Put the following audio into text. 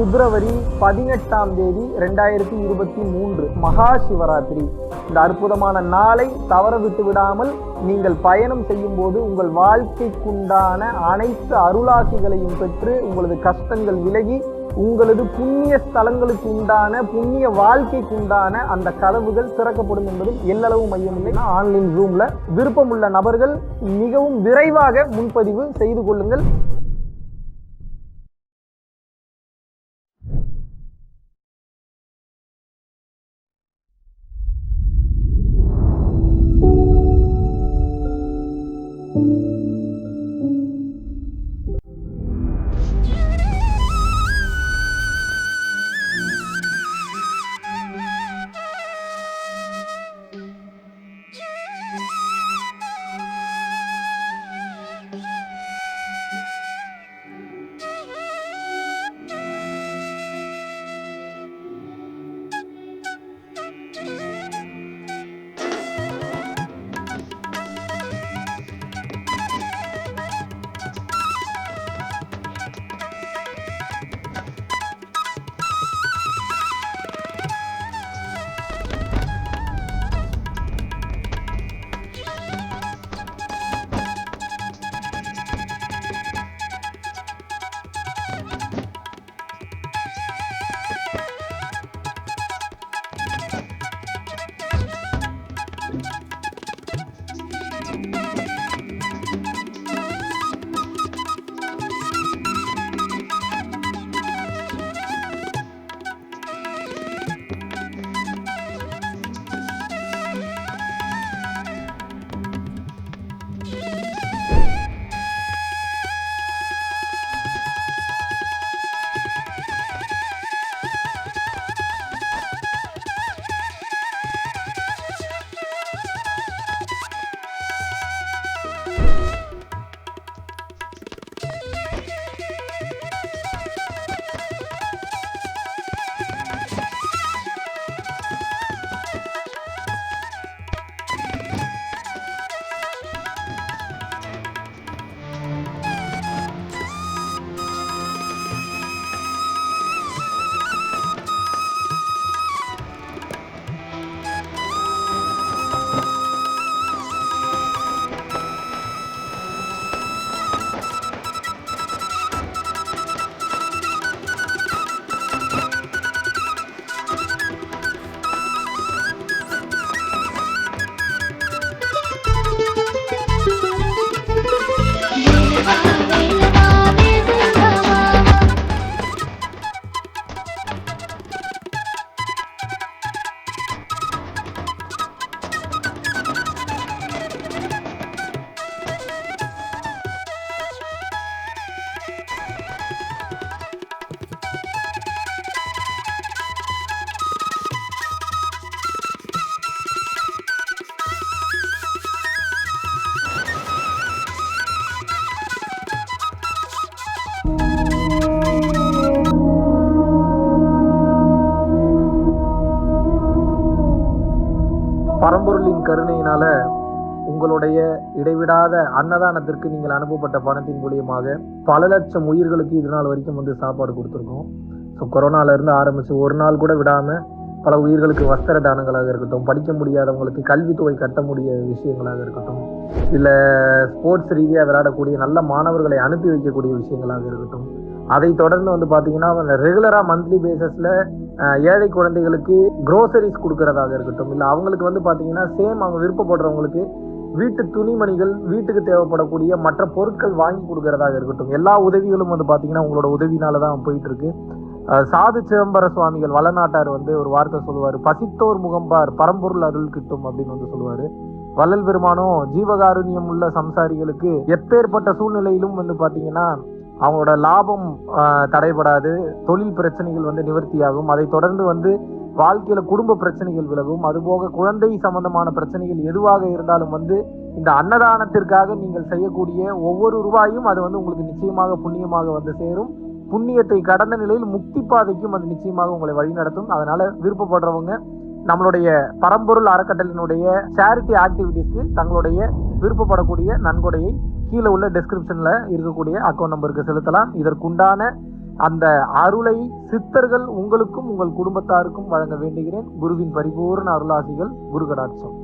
பிப்ரவரி 18 2023 மகா சிவராத்திரி. இந்த அற்புதமான நாளை தவற விட்டு விடாமல் நீங்கள் பயணம் செய்யும் போது உங்கள் வாழ்க்கைக்குண்டான அனைத்து அருளாசிகளையும் பெற்று உங்களது கஷ்டங்கள் விலகி உங்களது புண்ணிய ஸ்தலங்களுக்கு உண்டான புண்ணிய வாழ்க்கைக்கு உண்டான அந்த கதவுகள் திறக்கப்படும் என்பதில் எல்லளவு மையமில்லை. ஆன்லைன் ஜூம்ல விருப்பமுள்ள நபர்கள் மிகவும் விரைவாக முன்பதிவு செய்து கொள்ளுங்கள். பரம்பொருளின் கருணையினால உங்களுடைய இடைவிடாத அன்னதானத்திற்கு நீங்கள் அனுப்பப்பட்ட பணத்தின் மூலியமாக பல லட்சம் உயிர்களுக்கு இது நாள் வரைக்கும் சாப்பாடு கொடுத்துருக்கோம். ஸோ கொரோனால இருந்து ஆரம்பிச்சு ஒரு நாள் கூட விடாம பல உயிர்களுக்கு வஸ்திர தானங்களாக இருக்கட்டும், படிக்க முடியாதவங்களுக்கு கல்வித்தொகை கட்ட முடிய விஷயங்களாக இருக்கட்டும், இல்லை ஸ்போர்ட்ஸ் ரீதியாக விளையாடக்கூடிய நல்ல மாணவர்களை அனுப்பி வைக்கக்கூடிய விஷயங்களாக இருக்கட்டும், அதை தொடர்ந்து பார்த்தீங்கன்னா ரெகுலராக மந்த்லி பேசிஸில் ஏழை குழந்தைகளுக்கு க்ரோசரிஸ் கொடுக்கறதாக இருக்கட்டும், இல்லை அவங்களுக்கு பார்த்தீங்கன்னா சேம் அவங்க விருப்பப்படுறவங்களுக்கு வீட்டு துணிமணிகள், வீட்டுக்கு தேவைப்படக்கூடிய மற்ற பொருட்கள் வாங்கி கொடுக்கறதாக இருக்கட்டும், எல்லா உதவிகளும் பார்த்தீங்கன்னா உங்களோட உதவினால தான் போயிட்டு இருக்கு. சாது சிதம்பர சுவாமிகள் வளநாட்டார் ஒரு வார்த்தை சொல்லுவார், பசித்தோர் முகம்பார் பரம்பொருள் அருள் கிட்டும் அப்படின்னு சொல்லுவாரு. வள்ளல் பெருமானும் ஜீவகாருண்யம் உள்ள சம்சாரிகளுக்கு எப்பேற்பட்ட சூழ்நிலையிலும் பார்த்தீங்கன்னா அவங்களோட லாபம் தடைபடாது, தொழில் பிரச்சனைகள் நிவர்த்தியாகும், அதை தொடர்ந்து வாழ்க்கையில குடும்ப பிரச்சனைகள் விலகும், அதுபோக குழந்தை சம்பந்தமான பிரச்சனைகள் எதுவாக இருந்தாலும் இந்த அன்னதானத்திற்காக நீங்கள் செய்யக்கூடிய ஒவ்வொரு ரூபாயும் அது உங்களுக்கு நிச்சயமாக புண்ணியமாக சேரும். புண்ணியத்தை கடந்த நிலையில் முக்தி பாதைக்கும் அது நிச்சயமாக உங்களை வழிநடத்தும். அதனால விருப்பப்படுறவங்க நம்மளுடைய பரம்பொருள் அறக்கட்டளையினுடைய சேரிட்டி ஆக்டிவிட்டிஸ்க்கு தங்களுடைய விருப்பப்படக்கூடிய நன்கொடையை கீழே உள்ள டெஸ்கிரிப்ஷன்ல இருக்கக்கூடிய அக்கௌண்ட் நம்பருக்கு செலுத்தலாம். இதற்குண்டான அந்த அருளை சித்தர்கள் உங்களுக்கும் உங்கள் குடும்பத்தாருக்கும் வழங்க வேண்டுகிறேன். குருவின் பரிபூர்ண அருளாசிகள். குரு கடாட்சம்.